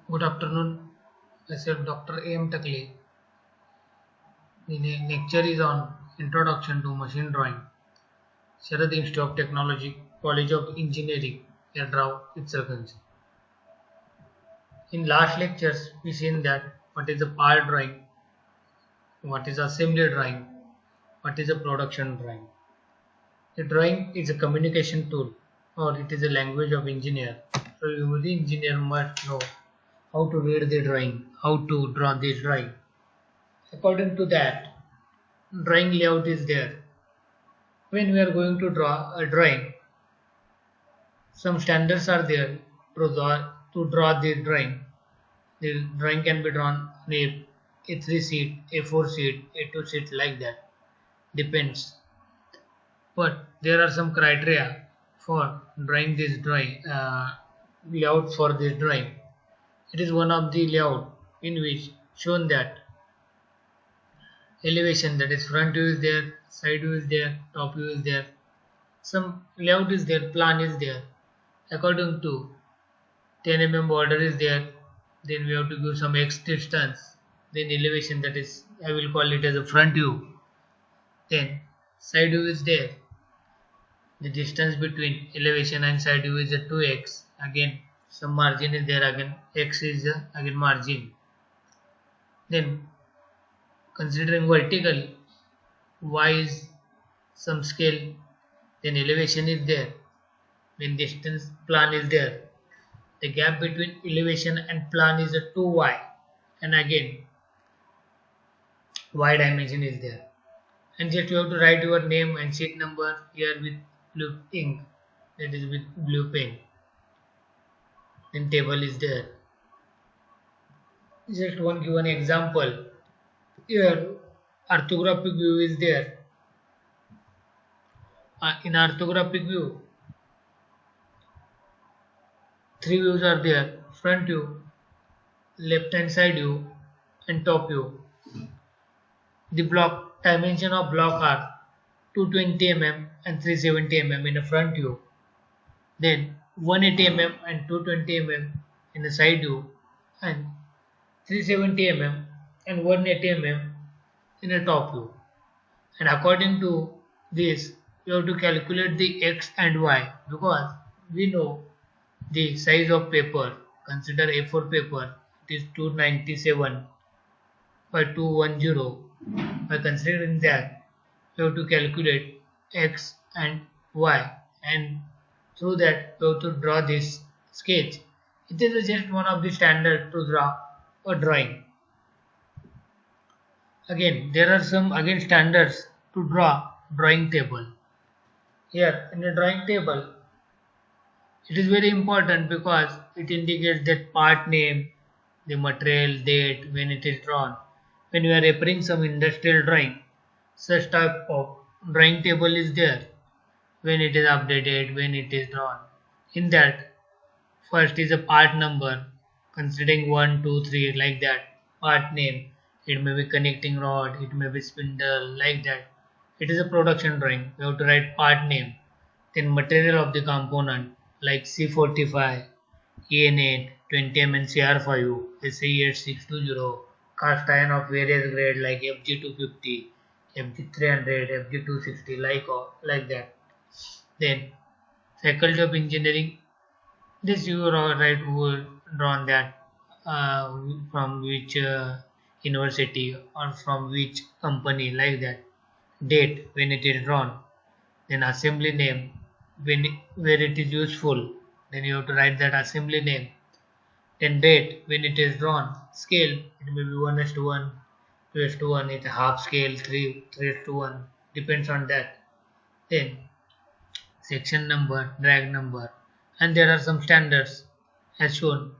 Good afternoon. Myself Dr. A.M. Takle. The lecture is on Introduction to Machine Drawing. Sharad Institute of Technology, College of Engineering, Yadrao, Itzerganj. In last lectures, we seen that what is a part drawing, what is assembly drawing, what is a production drawing. A drawing is a communication tool or it is a language of engineer. So every engineer must know how to read the drawing, how to draw this drawing. According to that, drawing layout is there. When we are going to draw a drawing, some standards are there to draw the drawing. The drawing can be drawn on A3 sheet, A4 sheet, A2 sheet like that. Depends. But there are some criteria for drawing this drawing layout for this drawing. It is one of the layout in which shown that elevation, that is front view is there, side view is there, top view is there, some layout is there, plan is there. According to 10 border is there, then we have to give some x distance, then elevation, that is I will call it as a front view, then side view is there, the distance between elevation and side view is a 2x, again some margin is there, again x is again margin, then considering vertical, y is some scale, then elevation is there, then distance plan is there. The gap between elevation and plan is a 2y, and again y dimension is there. And just you have to write your name and sheet number here with blue ink, that is with blue pen. Then table is there. Just one given example. Here orthographic view is there. In orthographic view, three views are there: front view, left hand side view, and top view. The block dimension of block are 220 and 370 in a front view, then 180 and 220 in the side view, and 370 and 180 in a top view. And according to this, you have to calculate the x and y, because we know the size of paper. Consider A4 paper, it is 297 by 210. By considering that, you have to calculate x and y, and through that you have to draw this sketch. It is just one of the standard to draw a drawing. Again, there are some standards to draw drawing table. Here in the drawing table, it is very important because it indicates that part name, the material, date, when it is drawn. When we are referring some industrial drawing, such type of drawing table is there, when it is updated, when it is drawn. In that, first is a part number, considering 1, 2, 3 like that. Part name, it may be connecting rod, it may be spindle like that. It is a production drawing. We have to write part name, then material of the component like C45, EN8, 20 CR5, SE8620, cast iron of various grade like FG250, FG300, FG260 like that. Then Faculty of Engineering, this you write who drawn that, from which university or from which company like that. Date when it is drawn, then assembly name where it is useful, then you have to write that assembly name, then date when it is drawn, scale it may be 1:1, 2:1, it's a half scale, 3:1, depends on that. Then section number, drag number, and there are some standards as shown.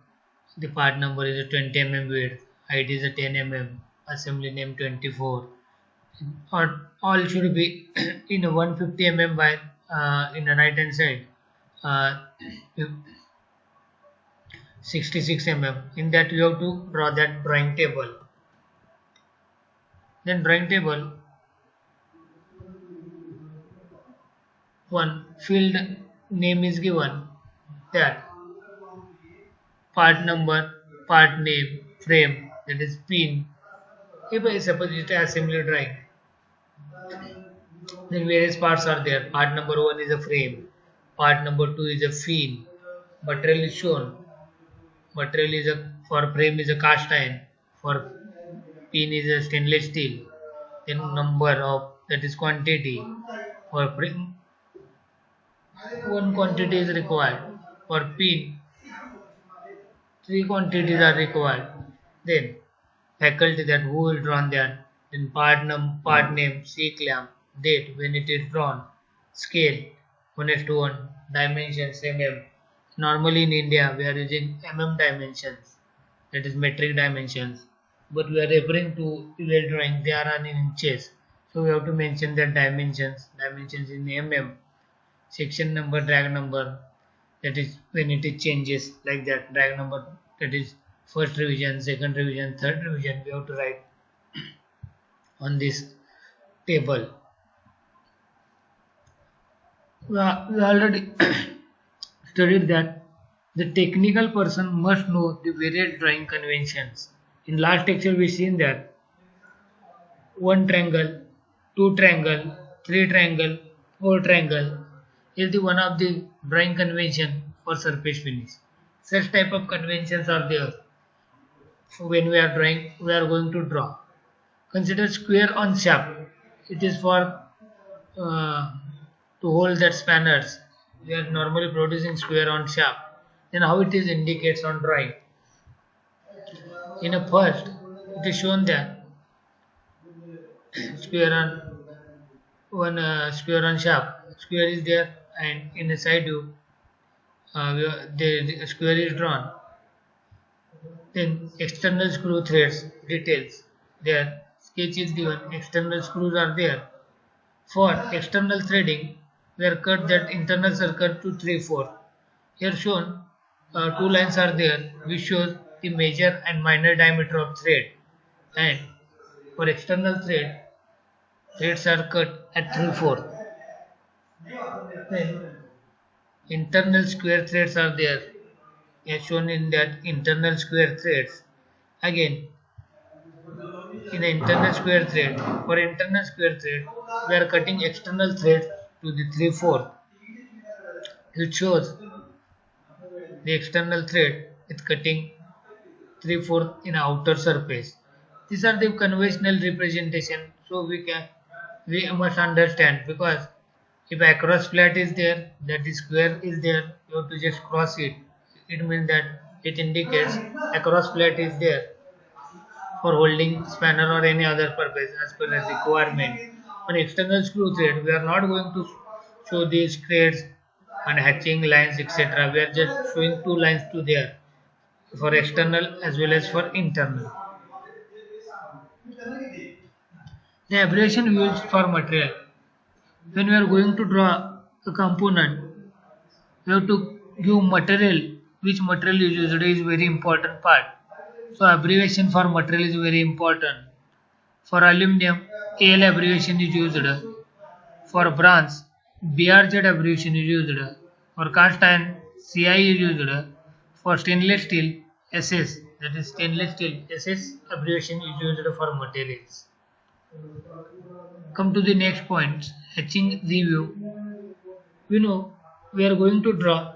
The part number is a 20 width, height is a 10 assembly name 24, all should be in a 150 by in the right hand side, uh, 66 in that you have to draw that drawing table. Then drawing table, one field name is given, that part number, part name, frame, that is pin. If I suppose it is assembly drawing, then various parts are there. Part number one is a frame, part number two is a fin, material is shown. Material is a for frame is a cast iron, for pin is a stainless steel. Then number of that is quantity. For frame, one quantity is required. For pin, three quantities are required. Then faculty that who will draw that. Then part name, C clamp, date when it is drawn, scale 1:1, dimensions mm. Normally in India we are using dimensions, that is metric dimensions. But we are referring to real drawing, they are in inches. So we have to mention that dimensions in section number, drag number, that is when it is changes like that, drag number, that is first revision, second revision, third revision, we have to write on this table. We already studied that the technical person must know the various drawing conventions. In last lecture we seen that one triangle, two triangle, three triangle, four triangle is the one of the drawing convention for surface finish. Such type of conventions are there. So when we are drawing, we are going to draw. Consider square on shaft. It is for to hold that spanners. We are normally producing square on shaft. Then how it is indicates on drawing. In a first, it is shown that square on square on shaft. Square is there, and in the side view, the square is drawn. Then external screw threads details. There sketch is given. External screws are there. For external threading, we are cut that internal circle to 3/4. Here shown two lines are there which shows the major and minor diameter of thread. And for external thread, threads are cut at 3/4. Then internal square threads are there, as shown in that internal square threads. Again, in the internal square thread, for internal square thread, we are cutting external thread to the 3/4. It shows the external thread is cutting 3/4 in outer surface. These are the conventional representation, so we must understand, because if across flat is there, that is square is there, you have to just cross it. It means that it indicates across flat is there for holding spanner or any other purpose as per the requirement. On external screw thread, we are not going to show these threads and hatching lines, etc. We are just showing two lines to there for external as well as for internal. The abbreviation used for material. When we are going to draw a component, we have to give material. Which material is used is very important part. So abbreviation for material is very important. For aluminum, AL abbreviation is used. For bronze, BRZ abbreviation is used. For cast iron, CI is used. For stainless steel, SS, that is stainless steel, SS abbreviation is used for materials. Come to the next point, hatching review. We know we are going to draw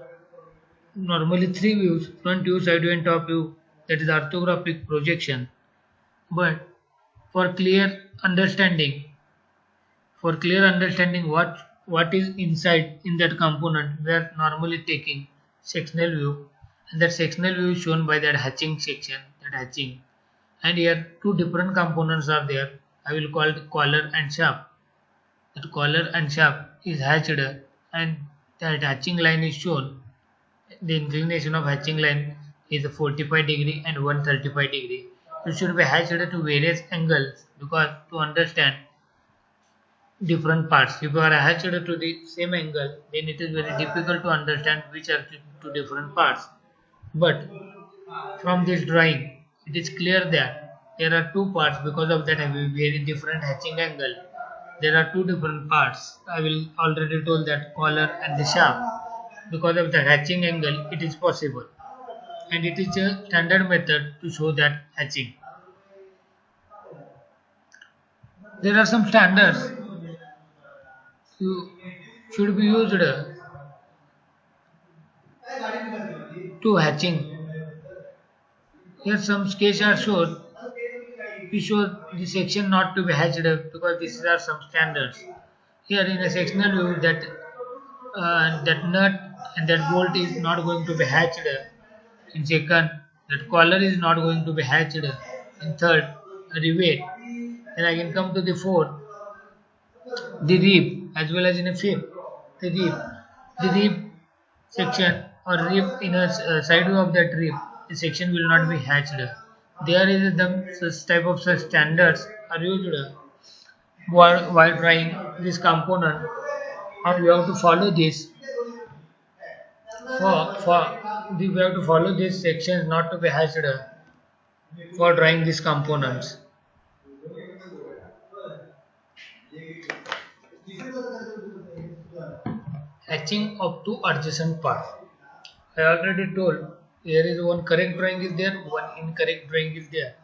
normally three views: front view, side view and top view, that is orthographic projection. But for clear understanding, what is inside in that component, we are normally taking sectional view, and that sectional view is shown by that hatching section, that hatching. And here two different components are there. I will call it collar and shaft. That collar and shaft is hatched, and that hatching line is shown. The inclination of hatching line is 45 degree and 135 degree. It should be hatched to various angles, because to understand different parts, if you are hatched to the same angle, then it is very difficult to understand which are two different parts. But from this drawing, it is clear that there are two parts. Because of that very different hatching angle, there are two different parts. I will already told that collar and the shaft. Because of the hatching angle, it is possible. and it is a standard method to show that hatching. There are some standards you should be used to hatching. Here some sketches are shown. We show the section not to be hatched because these are some standards. Here in a sectional view that nut and that bolt is not going to be hatched. In second, that collar is not going to be hatched. In third, a rivet. Then I can come to the fourth, the rib, as well as in a fifth, the rib. The rib section or rib in a side view of that rib, the section will not be hatched. There is such type of such standards are used while drawing this component, and we have to follow this we have to follow these sections not to be hatched for drawing these components. Hatching of two adjacent parts. I already told here is one correct drawing is there, one incorrect drawing is there.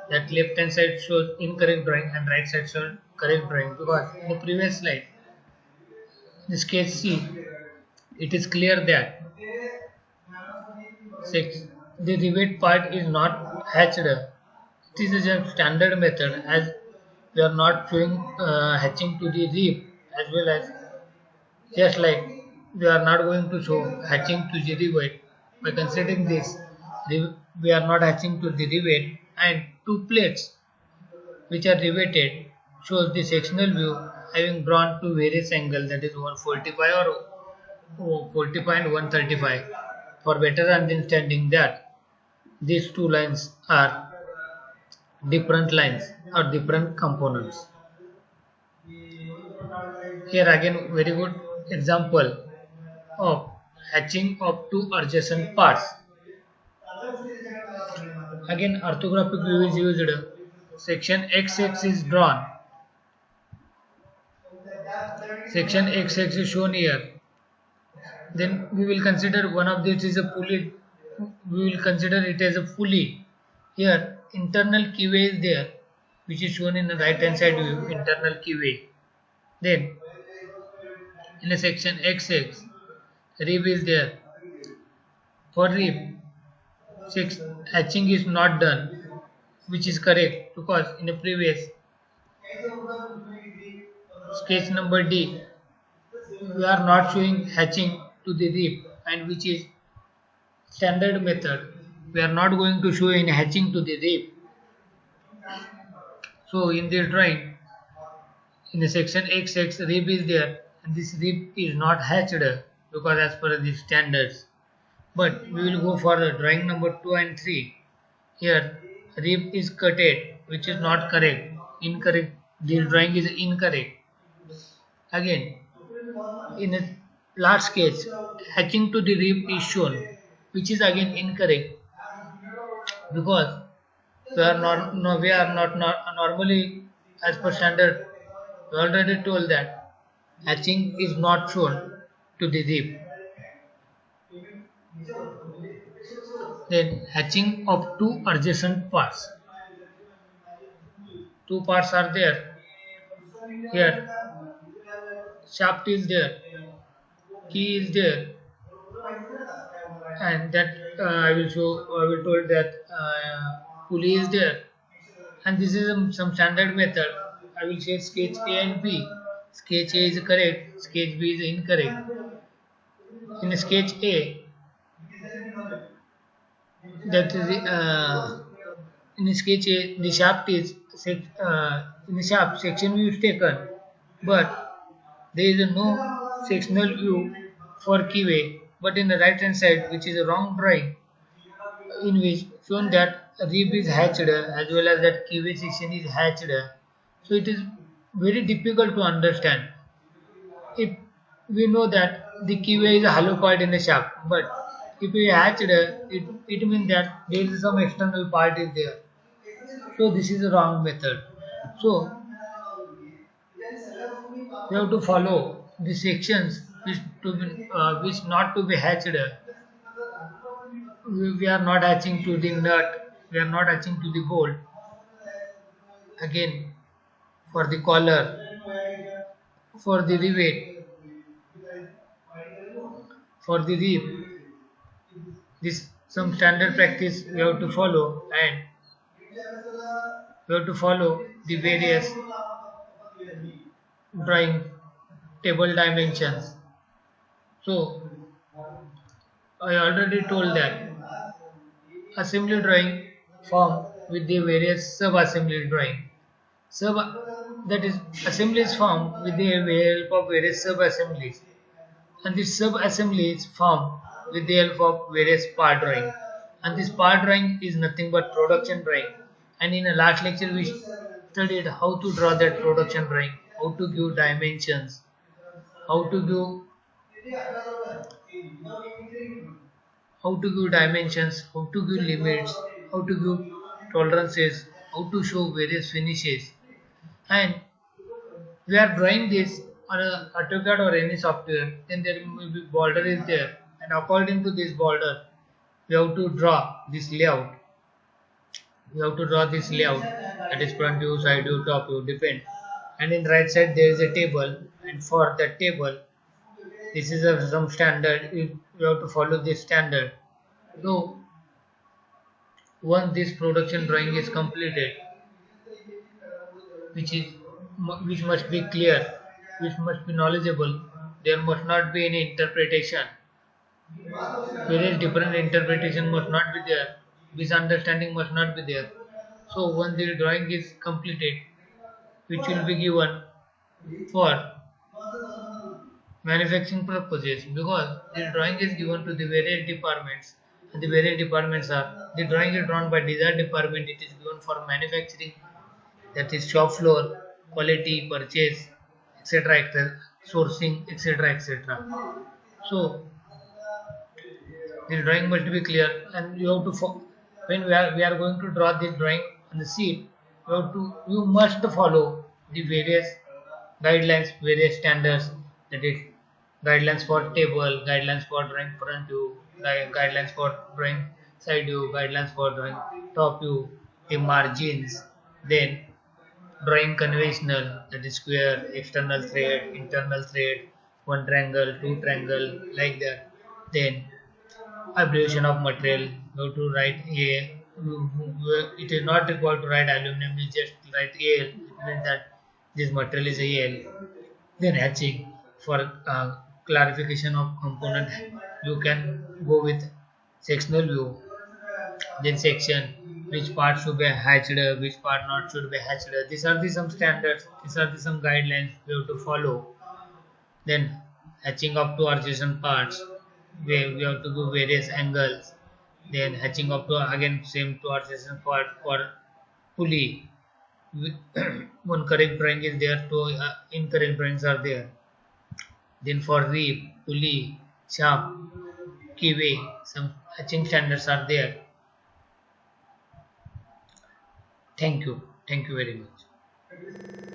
That left hand side shows incorrect drawing and right side shows correct drawing, because in the previous slide, in sketch C, it is clear that the rivet part is not hatched. It is a standard method, as we are not showing hatching to the rib, as well as just like we are not going to show hatching to the rivet. By considering this, we are not hatching to the rivet, and two plates which are riveted shows the sectional view having drawn to various angles, that is 145 or 45 and 135, for better understanding that these two lines are different lines or different components. Here again very good example of hatching of two adjacent parts. Again orthographic view is used. Section XX is drawn. Section XX is shown here. Then we will consider one of this is a pulley. We will consider it as a pulley. Here internal keyway is there, which is shown in the right hand side view, internal keyway. Then in a section XX, rib is there. For rib, hatching is not done, which is correct, because in the previous sketch number D, we are not showing hatching to the rib, and which is standard method. We are not going to show any hatching to the rib. So in this drawing, in the section XX, rib is there, and this rib is not hatched because as per the standards. But we will go for the drawing number 2 and 3. Here rib is cutted, which is not correct, incorrect. This drawing is incorrect. Again, in a large sketch, hatching to the rib is shown, which is again incorrect, because we are not normally, as per standard. We already told that hatching is not shown to the rib. Then hatching of two adjacent parts. Two parts are there. Here shaft is there, key is there, and that I will told that pulley is there, and this is some standard method. I will say sketch A and B. Sketch A is correct, sketch B is incorrect. In sketch A, that is in sketch A, the shaft is in the shaft section view is taken, but there is no sectional view for keyway. But in the right hand side, which is a wrong drawing, in which shown that rib is hatched as well as that keyway section is hatched. So it is very difficult to understand. If we know that the keyway is a hollow part in the shaft, but if we hatched, it means that there is some external part is there. So this is a wrong method. So we have to follow the sections which not to be hatched we are not hatching to the nut, we are not hatching to the bolt. Again, for the collar, for the rivet, for the rib, this some standard practice we have to follow, and we have to follow the various drawing table dimensions. So I already told that assembly drawing form with the various sub-assembly drawing. Sub that is assemblies formed with the help of various sub-assemblies, and these sub-assemblies formed with the help of various part drawing. And this part drawing is nothing but production drawing. And in the last lecture we studied how to draw that production drawing, how to give dimensions, how to give how to give limits, how to give tolerances, how to show various finishes. And we are drawing this on a AutoCAD or any software, then there will be border is there, and according to this border, we have to draw this layout. We have to draw this layout, that is front view, side view, top view, depend. And in right side there is a table, and for that table, this is some standard. We have to follow this standard. So once this production drawing is completed, which is which must be clear, which must be knowledgeable, there must not be any interpretation. Various different interpretation must not be there. Misunderstanding must not be there. So when the drawing is completed, which will be given for manufacturing purposes, because the drawing is given to the various departments, and the various departments are the drawing is drawn by design department. It is given for manufacturing, that is shop floor, quality, purchase, etc., etc., sourcing, etc., etc. So the drawing must be clear, and you have to when we are going to draw this drawing on the sheet, you must follow the various guidelines, various standards, that is guidelines for table, guidelines for drawing front view, guidelines for drawing side view, guidelines for drawing top view, the margins, then drawing conventional, that is square, external thread, internal thread, one triangle, two triangle, like that. Then abbreviation of material, you have to write A. It is not required to write aluminum, you just write AL. It means that this material is AL. Then hatching, for clarification of component, you can go with sectional view. Then section, which part should be hatched, which part not should be hatched. These are the some standards, these are the some guidelines we have to follow. Then hatching up to adjacent parts, where we have to do various angles. Then hatching up to again same to adjacent part for pulley. One correct drawing is there, two incorrect drawings are there. Then for rib, pulley, shaft, keyway, some hatching standards are there. Thank you very much.